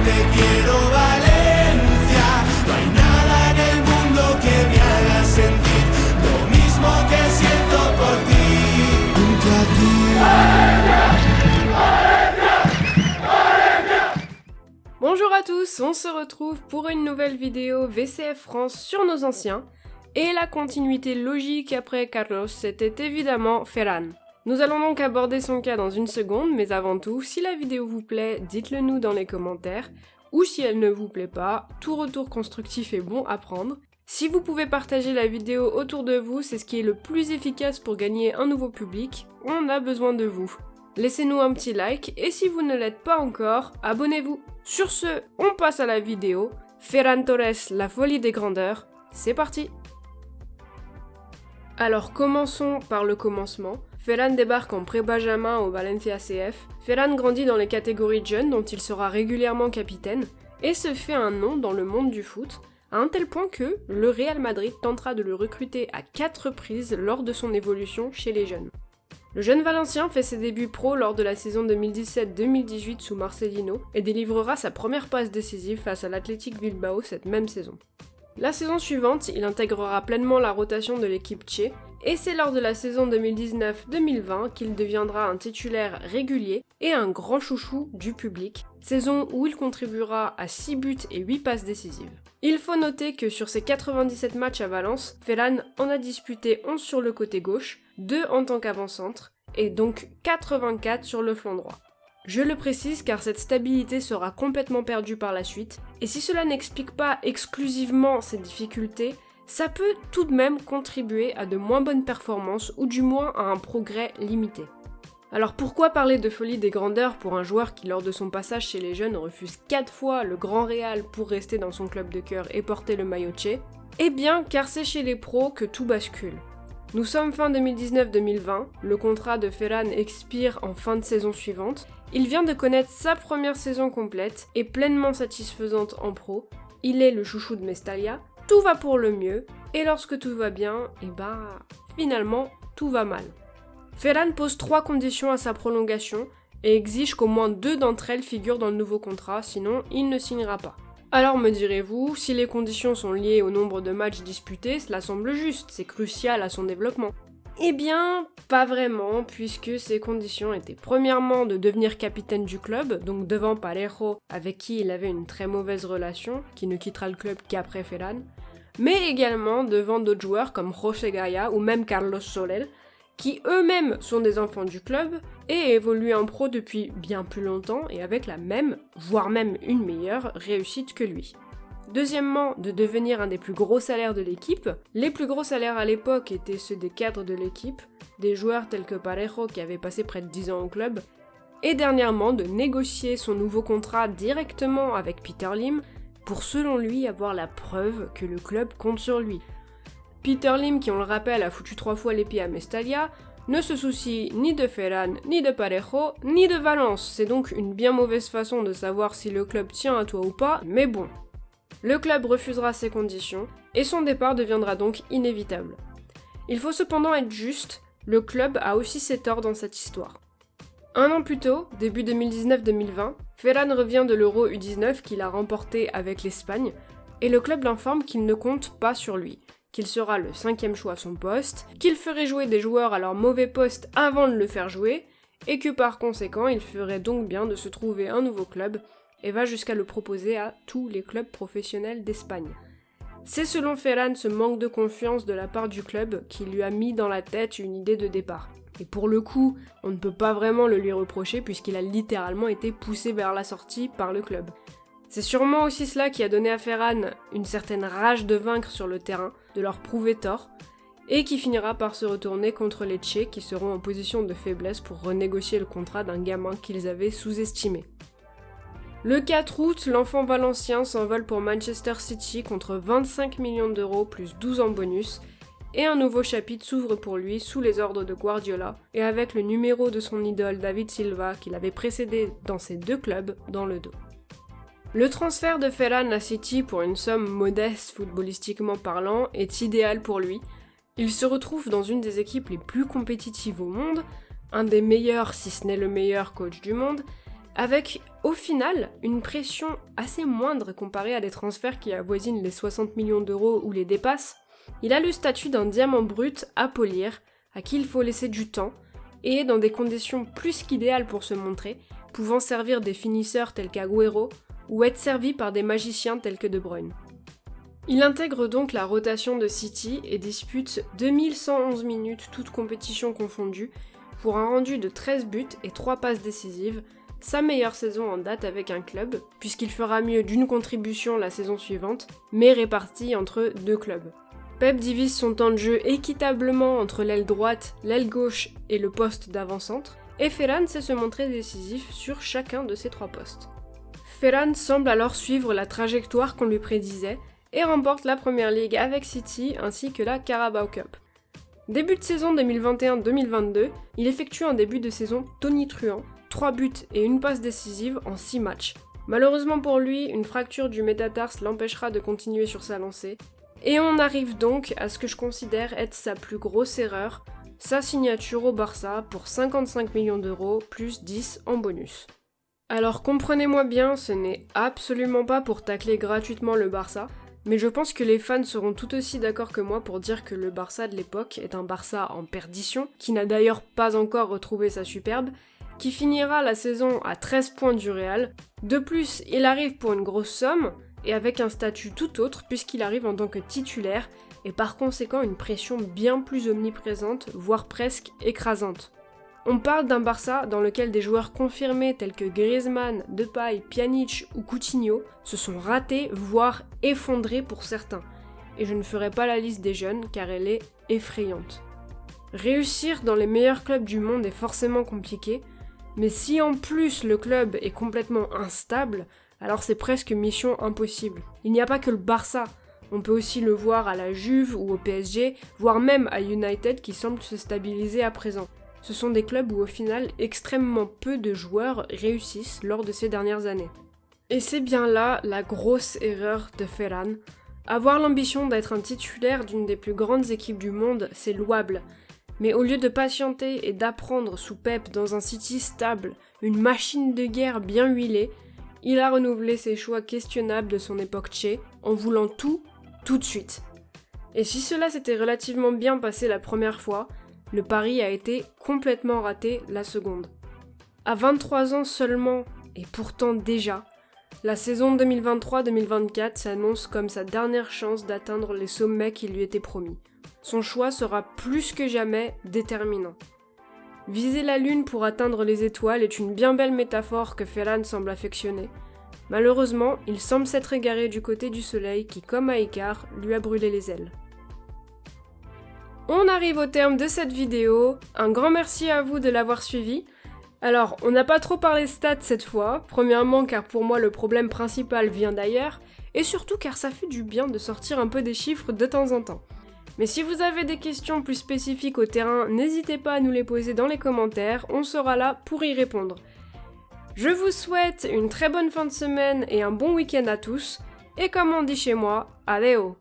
te quiero Valencia. No hay nada en el mundo que me haga sentir lo mismo que siento por ti. Junto a ti. Bonjour à tous, on se retrouve pour une nouvelle vidéo VCF France sur nos anciens. Et la continuité logique après Carlos, c'était évidemment Ferran. Nous allons donc aborder son cas dans une seconde, mais avant tout, si la vidéo vous plaît, dites-le nous dans les commentaires, ou si elle ne vous plaît pas, tout retour constructif est bon à prendre. Si vous pouvez partager la vidéo autour de vous, c'est ce qui est le plus efficace pour gagner un nouveau public, on a besoin de vous. Laissez-nous un petit like, et si vous ne l'êtes pas encore, abonnez-vous. Sur ce, on passe à la vidéo. Ferran Torres, la folie des grandeurs, c'est parti! Alors commençons par le commencement. Ferran débarque en pré-benjamin au Valencia CF. Ferran grandit dans les catégories jeunes dont il sera régulièrement capitaine, et se fait un nom dans le monde du foot, à un tel point que le Real Madrid tentera de le recruter à 4 reprises lors de son évolution chez les jeunes. Le jeune Valencien fait ses débuts pro lors de la saison 2017-2018 sous Marcelino et délivrera sa première passe décisive face à l'Athletic Bilbao cette même saison. La saison suivante, il intégrera pleinement la rotation de l'équipe Tché, et c'est lors de la saison 2019-2020 qu'il deviendra un titulaire régulier et un grand chouchou du public, saison où il contribuera à 6 buts et 8 passes décisives. Il faut noter que sur ses 97 matchs à Valence, Ferran en a disputé 11 sur le côté gauche, 2 en tant qu'avant-centre, et donc 84 sur le flanc droit. Je le précise car cette stabilité sera complètement perdue par la suite, et si cela n'explique pas exclusivement ses difficultés, ça peut tout de même contribuer à de moins bonnes performances ou du moins à un progrès limité. Alors pourquoi parler de folie des grandeurs pour un joueur qui lors de son passage chez les jeunes refuse 4 fois le Grand Real pour rester dans son club de cœur et porter le maillot Tché? Eh bien car c'est chez les pros que tout bascule. Nous sommes fin 2019-2020, le contrat de Ferran expire en fin de saison suivante, il vient de connaître sa première saison complète et pleinement satisfaisante en pro, il est le chouchou de Mestalla, tout va pour le mieux, et lorsque tout va bien, finalement, tout va mal. Ferran pose 3 conditions à sa prolongation, et exige qu'au moins 2 d'entre elles figurent dans le nouveau contrat, sinon il ne signera pas. Alors me direz-vous, si les conditions sont liées au nombre de matchs disputés, cela semble juste, c'est crucial à son développement. Eh bien, pas vraiment, puisque ces conditions étaient premièrement de devenir capitaine du club, donc devant Parejo, avec qui il avait une très mauvaise relation, qui ne quittera le club qu'après Ferran, mais également devant d'autres joueurs comme José Gaya ou même Carlos Soler, qui eux-mêmes sont des enfants du club et évoluent en pro depuis bien plus longtemps et avec la même, voire même une meilleure réussite que lui. Deuxièmement, de devenir un des plus gros salaires de l'équipe. Les plus gros salaires à l'époque étaient ceux des cadres de l'équipe, des joueurs tels que Parejo qui avait passé près de 10 ans au club. Et dernièrement, de négocier son nouveau contrat directement avec Peter Lim pour selon lui avoir la preuve que le club compte sur lui. Peter Lim, qui on le rappelle a foutu 3 fois les pieds à Mestalla, ne se soucie ni de Ferran, ni de Parejo, ni de Valence. C'est donc une bien mauvaise façon de savoir si le club tient à toi ou pas, mais bon. Le club refusera ces conditions, et son départ deviendra donc inévitable. Il faut cependant être juste, le club a aussi ses torts dans cette histoire. Un an plus tôt, début 2019-2020, Ferran revient de l'Euro U19 qu'il a remporté avec l'Espagne, et le club l'informe qu'il ne compte pas sur lui, qu'il sera le 5e choix à son poste, qu'il ferait jouer des joueurs à leur mauvais poste avant de le faire jouer, et que par conséquent il ferait donc bien de se trouver un nouveau club, et va jusqu'à le proposer à tous les clubs professionnels d'Espagne. C'est selon Ferran ce manque de confiance de la part du club qui lui a mis dans la tête une idée de départ. Et pour le coup, on ne peut pas vraiment le lui reprocher puisqu'il a littéralement été poussé vers la sortie par le club. C'est sûrement aussi cela qui a donné à Ferran une certaine rage de vaincre sur le terrain, de leur prouver tort, et qui finira par se retourner contre les Tchèques qui seront en position de faiblesse pour renégocier le contrat d'un gamin qu'ils avaient sous-estimé. Le 4 août, l'enfant valencien s'envole pour Manchester City contre 25 millions d'euros plus 12 en bonus, et un nouveau chapitre s'ouvre pour lui sous les ordres de Guardiola, et avec le numéro de son idole David Silva qu'il avait précédé dans ses 2 clubs dans le dos. Le transfert de Ferran à City pour une somme modeste footballistiquement parlant est idéal pour lui. Il se retrouve dans une des équipes les plus compétitives au monde, un des meilleurs si ce n'est le meilleur coach du monde, avec au final une pression assez moindre comparée à des transferts qui avoisinent les 60 millions d'euros ou les dépassent. Il a le statut d'un diamant brut à polir, à qui il faut laisser du temps, et dans des conditions plus qu'idéales pour se montrer, pouvant servir des finisseurs tels qu'Agüero, ou être servi par des magiciens tels que De Bruyne. Il intègre donc la rotation de City et dispute 2111 minutes toutes compétitions confondues, pour un rendu de 13 buts et 3 passes décisives, sa meilleure saison en date avec un club, puisqu'il fera mieux d'une contribution la saison suivante, mais répartie entre 2 clubs. Pep divise son temps de jeu équitablement entre l'aile droite, l'aile gauche et le poste d'avant-centre, et Ferran sait se montrer décisif sur chacun de ces 3 postes. Ferran semble alors suivre la trajectoire qu'on lui prédisait, et remporte la Premier League avec City ainsi que la Carabao Cup. Début de saison 2021-2022, il effectue un début de saison tonitruant, 3 buts et 1 passe décisive en 6 matchs. Malheureusement pour lui, une fracture du métatarse l'empêchera de continuer sur sa lancée, et on arrive donc à ce que je considère être sa plus grosse erreur, sa signature au Barça pour 55 millions d'euros plus 10 en bonus. Alors comprenez-moi bien, ce n'est absolument pas pour tacler gratuitement le Barça, mais je pense que les fans seront tout aussi d'accord que moi pour dire que le Barça de l'époque est un Barça en perdition, qui n'a d'ailleurs pas encore retrouvé sa superbe, qui finira la saison à 13 points du Real. De plus, il arrive pour une grosse somme, et avec un statut tout autre puisqu'il arrive en tant que titulaire, et par conséquent une pression bien plus omniprésente, voire presque écrasante. On parle d'un Barça dans lequel des joueurs confirmés tels que Griezmann, Depay, Pjanic ou Coutinho se sont ratés, voire effondrés pour certains. Et je ne ferai pas la liste des jeunes car elle est effrayante. Réussir dans les meilleurs clubs du monde est forcément compliqué, mais si en plus le club est complètement instable, alors c'est presque mission impossible. Il n'y a pas que le Barça, on peut aussi le voir à la Juve ou au PSG, voire même à United qui semble se stabiliser à présent. Ce sont des clubs où au final extrêmement peu de joueurs réussissent lors de ces dernières années. Et c'est bien là la grosse erreur de Ferran. Avoir l'ambition d'être un titulaire d'une des plus grandes équipes du monde, c'est louable. Mais au lieu de patienter et d'apprendre sous Pep dans un City stable, une machine de guerre bien huilée, il a renouvelé ses choix questionnables de son époque Che, en voulant tout de suite. Et si cela s'était relativement bien passé la première fois, le pari a été complètement raté la seconde. À 23 ans seulement, et pourtant déjà, la saison 2023-2024 s'annonce comme sa dernière chance d'atteindre les sommets qui lui étaient promis. Son choix sera plus que jamais déterminant. Viser la lune pour atteindre les étoiles est une bien belle métaphore que Ferran semble affectionner. Malheureusement, il semble s'être égaré du côté du soleil qui, comme à Icar, lui a brûlé les ailes. On arrive au terme de cette vidéo, un grand merci à vous de l'avoir suivi. Alors, on n'a pas trop parlé stats cette fois, premièrement car pour moi le problème principal vient d'ailleurs, et surtout car ça fait du bien de sortir un peu des chiffres de temps en temps. Mais si vous avez des questions plus spécifiques au terrain, n'hésitez pas à nous les poser dans les commentaires, on sera là pour y répondre. Je vous souhaite une très bonne fin de semaine et un bon week-end à tous, et comme on dit chez moi, adeo!